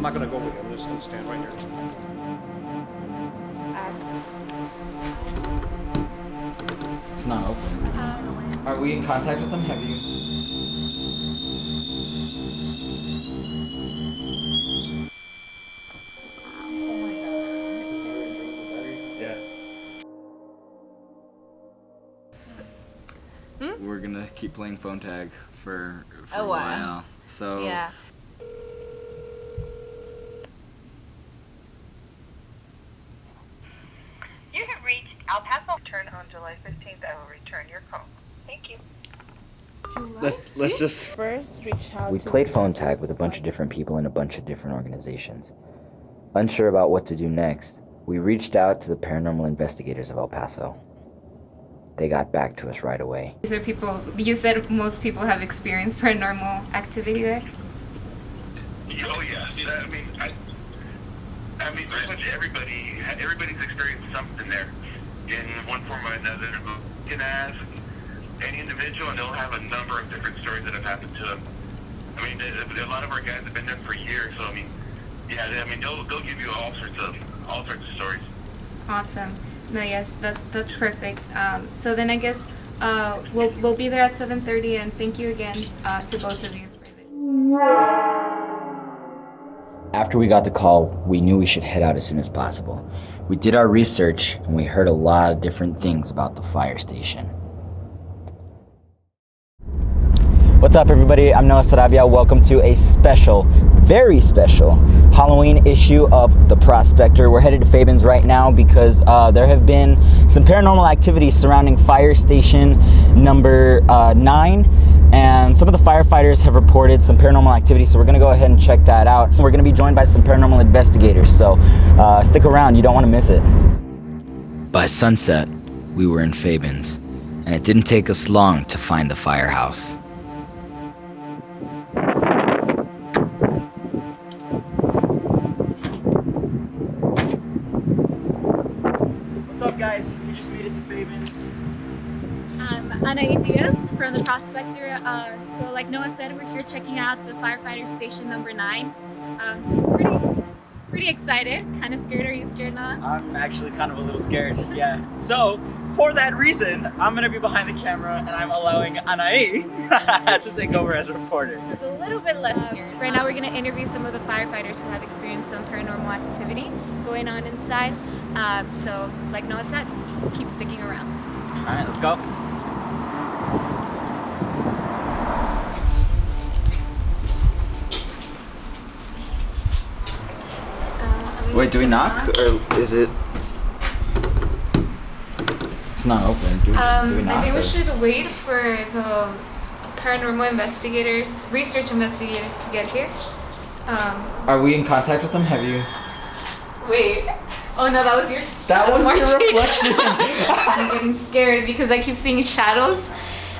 not going to go with you. I'm just going to stand right here. It's not open. Are we in contact with them? Have you? We're gonna keep playing phone tag for a while. So yeah. You have reached El Paso. Return on July 15th. I will return your call. Thank you. let's just First reach out. We played phone tag with a bunch of different people in a bunch of different organizations. Unsure about what to do next, we reached out to the paranormal investigators of El Paso. They got back to us right away. These are people, you said most people have experienced paranormal activity there? Oh yeah, see that, I mean pretty much everybody's experienced something there in one form or another. You can ask any individual and they'll have a number of different stories that have happened to them. I mean, a lot of our guys have been there for years, so I mean, yeah, they'll give you all sorts of stories. Awesome. No, yes, that's perfect. So then I guess we'll be there at 7:30, and thank you again to both of you for this. After we got the call, we knew we should head out as soon as possible. We did our research and we heard a lot of different things about the fire station. What's up, everybody? I'm Noah Sarabia. Welcome to a special, very special Halloween issue of the Prospector. We're headed to Fabens right now because there have been some paranormal activities surrounding fire station number 9, and some of the firefighters have reported some paranormal activity, so we're going to go ahead and check that out. We're going to be joined by some paranormal investigators, so stick around. You don't want to miss it. By sunset, we were in Fabens, and it didn't take us long to find the firehouse. What's up, guys? We just made it to Fabens. Ana Diaz from the Prospector. So like Noah said, we're here checking out the firefighter station number 9. Pretty excited. Kind of scared. Are you scared, Noah? I'm actually kind of a little scared, yeah. So, for that reason, I'm gonna be behind the camera and I'm allowing Anae to take over as a reporter. It's a little bit less scared. Right now we're going to interview some of the firefighters who have experienced some paranormal activity going on inside. So like Noah said, keep sticking around. All right, let's go. Wait, do we knock or is it? It's not open. Do we knock? I think we or- should wait for the paranormal investigators, research investigators to get here. Are we in contact with them? Have you? Wait. Oh no, that was your That shadow was your marching. reflection. I'm getting scared because I keep seeing shadows,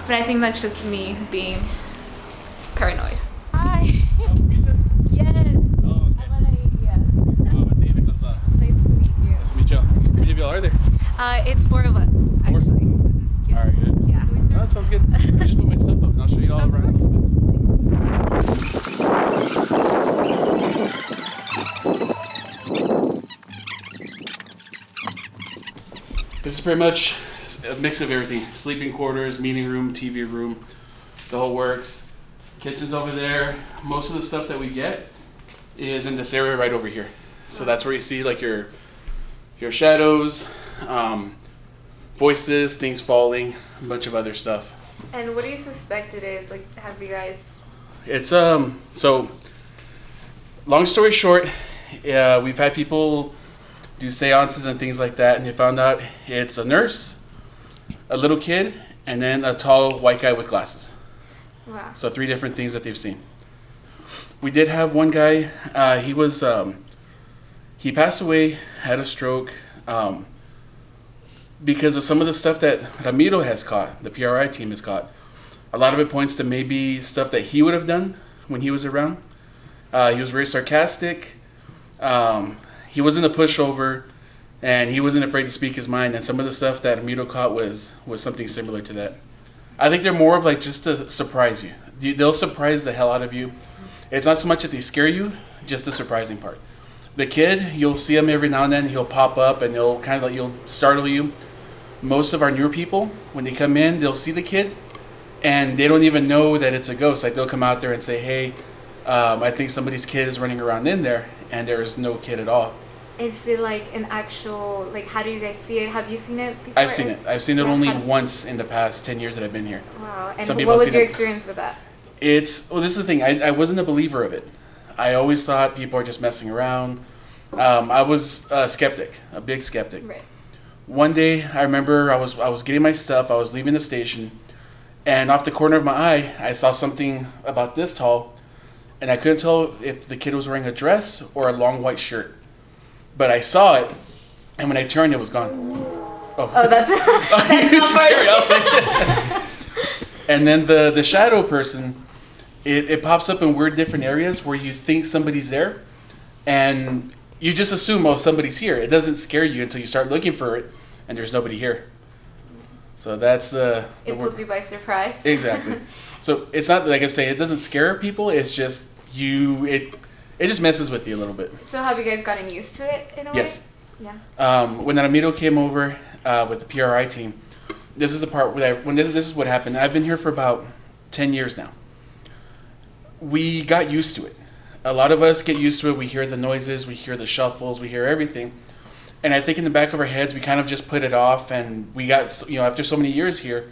but I think that's just me being paranoid. Hi. Yes. Oh, okay. I'm Ana Diaz. David, what's up? Nice to meet you. Nice to meet you. How many of y'all are there? It's 4 of us, actually. All right, good. Yeah. Oh, that sounds good. I just put my stuff up and I'll show you all Of around. course. This is pretty much a mix of everything. Sleeping quarters, meeting room, TV room, the whole works. Kitchen's over there. Most of the stuff that we get is in this area right over here. So that's where you see like your shadows, voices, things falling, a bunch of other stuff. And what do you suspect it is? Like, have you guys? It's so long story short, we've had people do seances and things like that, and they found out it's a nurse, a little kid, and then a tall white guy with glasses. Wow. So 3 different things that they've seen. We did have one guy, he passed away, had a stroke, because of some of the stuff that Ramiro has caught, the PRI team has caught. A lot of it points to maybe stuff that he would have done when he was around. He was very sarcastic. He wasn't a pushover, and he wasn't afraid to speak his mind. And some of the stuff that Ramiro caught was something similar to that. I think they're more of like just to surprise you. They'll surprise the hell out of you. It's not so much that they scare you, just the surprising part. The kid, you'll see him every now and then. He'll pop up and he'll kind of like, he'll startle you. Most of our newer people, when they come in, they'll see the kid and they don't even know that it's a ghost. Like they'll come out there and say, hey, I think somebody's kid is running around in there, and there is no kid at all. Is it like an actual, like, how do you guys see it? Have you seen it before? I've seen it. I've seen it Yeah, only have- once in the past 10 years that I've been here. Wow. And Some what people was seen your it. experience with that? Well, this is the thing. I wasn't a believer of it. I always thought people are just messing around. I was a skeptic, a big skeptic. Right. One day, I remember I was getting my stuff. I was leaving the station, and off the corner of my eye, I saw something about this tall, and I couldn't tell if the kid was wearing a dress or a long white shirt. But I saw it, and when I turned, it was gone. Oh, that's You're scary. I was like, and then the shadow person, it pops up in weird different areas where you think somebody's there, and you just assume, oh, somebody's here. It doesn't scare you until you start looking for it, and there's nobody here. So that's the it pulls you by surprise. Exactly. So it's not, like I say, it doesn't scare people. It's just it just messes with you a little bit. So have you guys gotten used to it in a way? Yes. Yeah. When Ramiro came over with the PRI team, this is the part where this is what happened. I've been here for about 10 years now. We got used to it. A lot of us get used to it. We hear the noises, we hear the shuffles, we hear everything. And I think in the back of our heads, we kind of just put it off, and we got, after so many years here,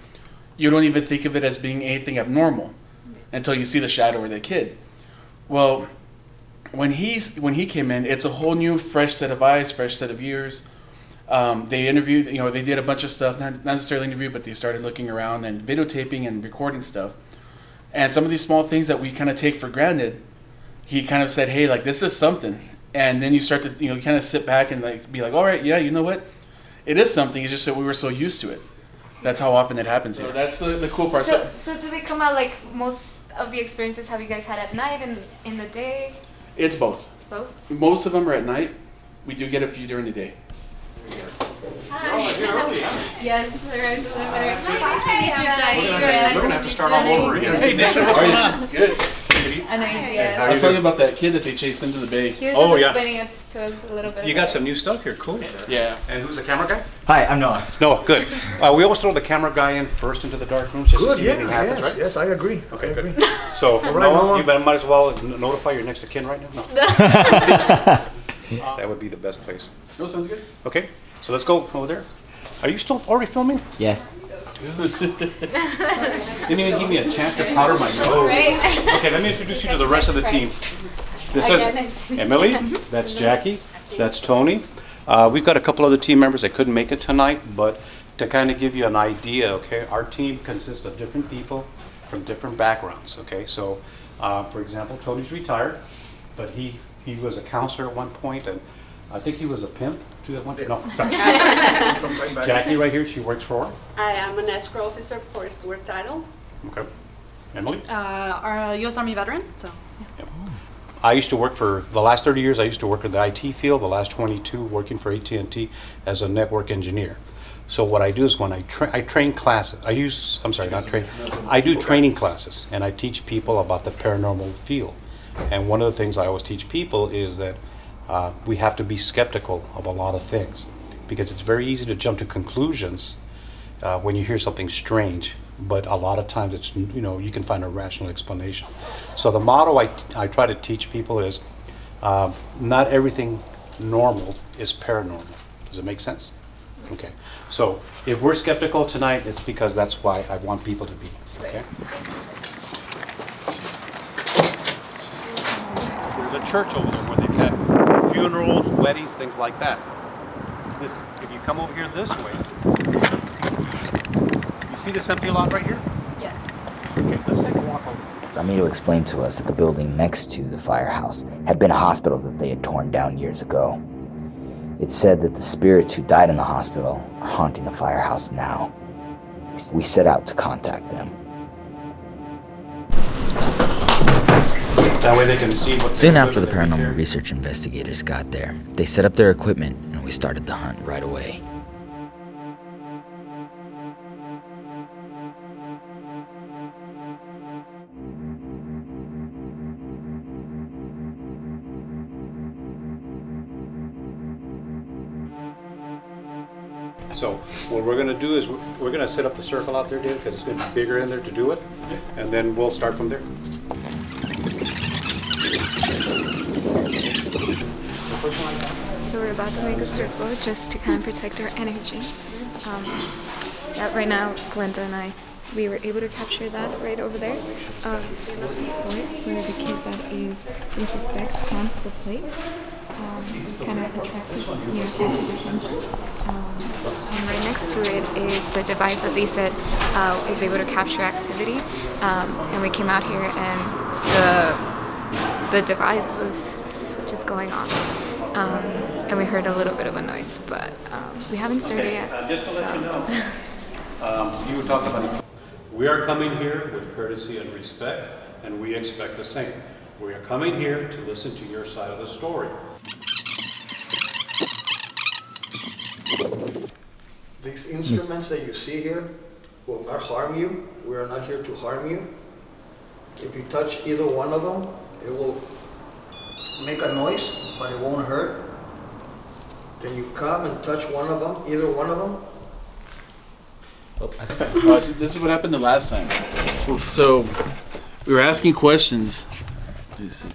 you don't even think of it as being anything abnormal until you see the shadow or the kid. Well, when he came in, it's a whole new, fresh set of eyes, fresh set of ears. They interviewed, they did a bunch of stuff, not necessarily interviewed, but they started looking around and videotaping and recording stuff. And some of these small things that we kind of take for granted, he kind of said, hey, like, this is something. And then you start to, kind of sit back and like be like, all right, yeah, you know what? It is something. It's just that we were so used to it. That's how often it happens here. So that's the cool part. So do they come out, like, most of the experiences have you guys had at night and in the day? It's both. Both? Most of them are at night. We do get a few during the day. Hi. Yes, we're a little bit. We're gonna have to start all over again. Hey, Nick, what's going on? Good. I know you did. I was talking about that kid that they chased into the bay. He was Oh, just yeah. explaining it to us a little bit. You about got it. some new stuff here, cool. Yeah. And who's the camera guy? Hi, I'm Noah. Noah, good. We always throw the camera guy in first into the dark rooms just to see if anything happens, right? Yes, I agree. Okay, I good. agree. So, right, Noah, Noah. you might as well notify your next of kin right now. No. That would be the best place. No, sounds good. Okay, so let's go over there. Are you still already filming? Yeah. Didn't even give me a chance to powder my nose. Right? Okay, let me introduce you to the rest of the team. This is Again, nice to meet you. Emily, that's Jackie, that's Tony. We've got a couple other team members that couldn't make it tonight, but to kind of give you an idea, okay, our team consists of different people from different backgrounds, okay? So, for example, Tony's retired, but he was a counselor at one point, and I think he was a pimp too at one point. No, sorry. Sometime back. Jackie right here, she works for. I am an escrow officer for steward title. Okay. Emily? Our U.S. Army veteran, so. Yep. I used to work for, the last 30 years, I used to work in the IT field, the last 22 working for AT&T as a network engineer. So what I do is when I train classes, I do training classes, and I teach people about the paranormal field. And one of the things I always teach people is that we have to be skeptical of a lot of things, because it's very easy to jump to conclusions when you hear something strange, but a lot of times it's, you can find a rational explanation. So the motto I try to teach people is not everything normal is paranormal. Does it make sense? Okay. So if we're skeptical tonight, it's because that's why I want people to be. Okay. There's a church over there where they've had funerals, weddings, things like that. If you come over here this way, you see this empty lot right here? Yes. Okay, let's take a walk over. Ramiro explained to us that the building next to the firehouse had been a hospital that they had torn down years ago. It said that the spirits who died in the hospital are haunting the firehouse now. We set out to contact them. That way they can see what. Soon after the paranormal research investigators got there, they set up their equipment and we started the hunt right away. So what we're gonna do is we're gonna set up the circle out there, Dave, because it's gonna be bigger in there to do it, and then we'll start from there. So we're about to make a circle just to kind of protect our energy. Right now, Glenda and I, we were able to capture that right over there. They left a point for the kid that is, they suspect, haunts the place. Kind of attracted, catches attention. And right next to it is the device that they said is able to capture activity. And we came out here and the device was just going off. And we heard a little bit of a noise, but we haven't started yet. Just to let you know, you were talking about we are coming here with courtesy and respect, and we expect the same. We are coming here to listen to your side of the story. These instruments that you see here will not harm you. We are not here to harm you. If you touch either one of them, it will make a noise, but it won't hurt. Can you come and touch one of them, either one of them? This is what happened the last time. So we were asking questions. Let's see.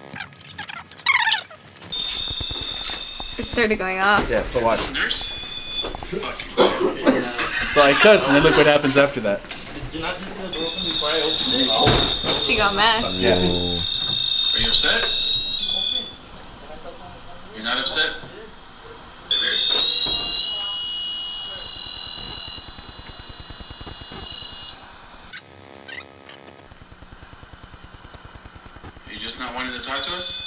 It started going off. Yeah, so watch. Nurse? So I cuss, and then look what happens after that. Did you not just see the door open before I opened it? She got mad. Yeah. Are you upset? You're not upset? Are you just not wanting to talk to us?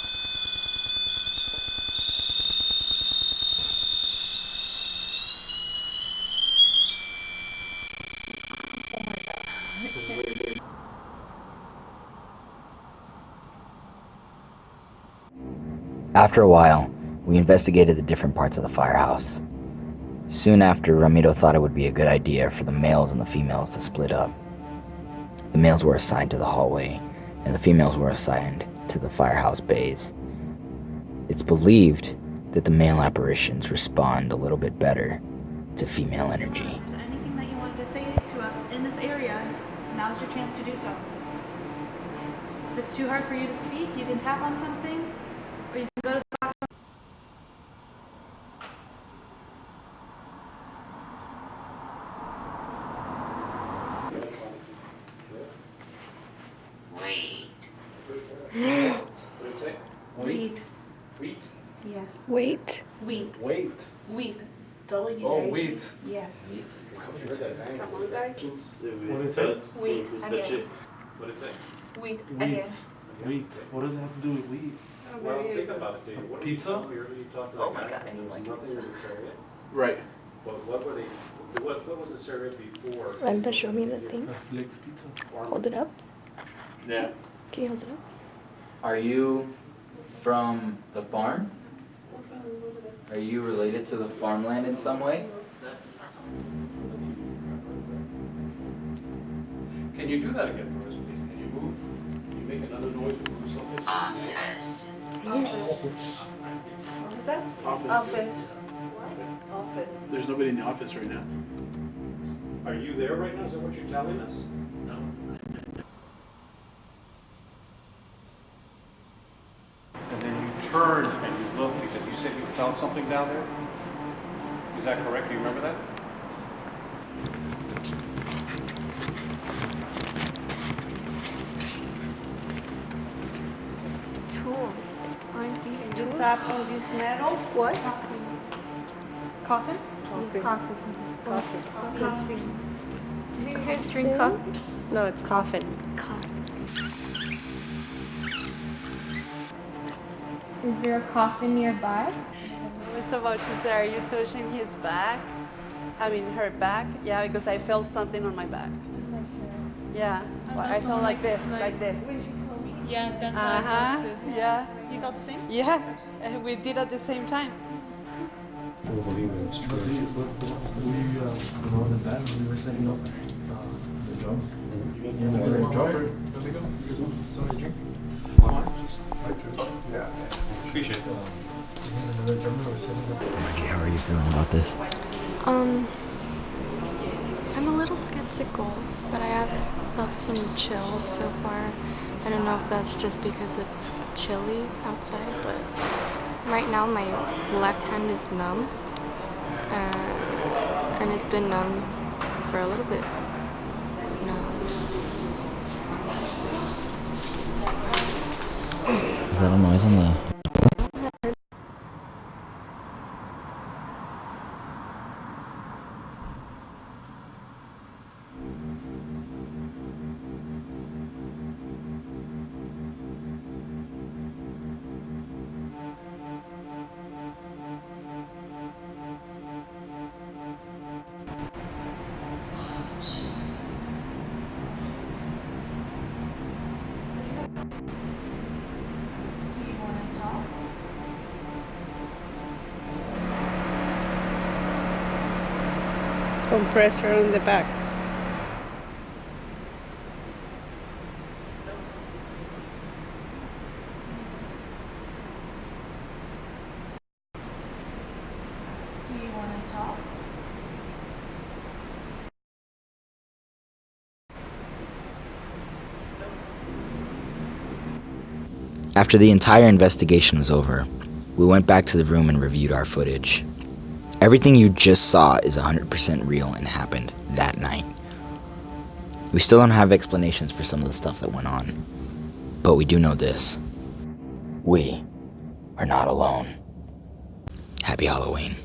After a while, we investigated the different parts of the firehouse. Soon after, Ramiro thought it would be a good idea for the males and the females to split up. The males were assigned to the hallway, and the females were assigned to the firehouse bays. It's believed that the male apparitions respond a little bit better to female energy. Anything that you wanted to say to us in this area, now's your chance to do so. If it's too hard for you to speak, you can tap on something, or you can go to the top. Wheat. Wheat. Yes. Wait. Wheat. Wait. Wheat. W-H. Oh, wheat. Yes. Come on, guys. What did it say? Wheat again. What did it say? Wheat Wheat. again. Wheat. What does that have to do with wheat? Well, think about it, Dave. What Pizza? You talked Oh about my God, I there don't was like nothing pizza. in this area. Right. But what were they? What was this area before? Linda, show me the thing. Flex pizza. Hold it up. Yeah. Can you hold it up? Are you from the farm? Are you related to the farmland in some way? Can you do that again for us, please? Can you move? Can you make another noise or something? Office. What was that? Office. Office. There's nobody in the office right now. Are you there right now? Is that what you're telling us? And then you turn and you look because you said you found something down there? Is that correct? Do you remember that? Tools. Aren't these You tools? tap on this metal. What? Coffin? Coffee. Coffee. Do you guys drink coffee? No, it's coffin. Coffee. Is there a coffin nearby? I was about to say, are you touching his back? I mean, her back? Yeah, because I felt something on my back. Yeah, I felt like this, like this. Yeah, that's Uh-huh, yeah. You felt the same? Yeah, and we did at the same time. We'll believe it. It's true. When I was in band, we were setting up the drums. And there was a drummer. Domingo, you guys want somebody to drink? Yeah. Appreciate it. Another drummer was setting up. How are you feeling about this? little skeptical, but I have felt some chills so far. I don't know if that's just because it's chilly outside, but right now my left hand is numb, and it's been numb for a little bit now. Is that a noise on the... Compressor on the back. Do you want to talk? After the entire investigation was over, we went back to the room and reviewed our footage. Everything you just saw is 100% real and happened that night. We still don't have explanations for some of the stuff that went on, but we do know this. We are not alone. Happy Halloween.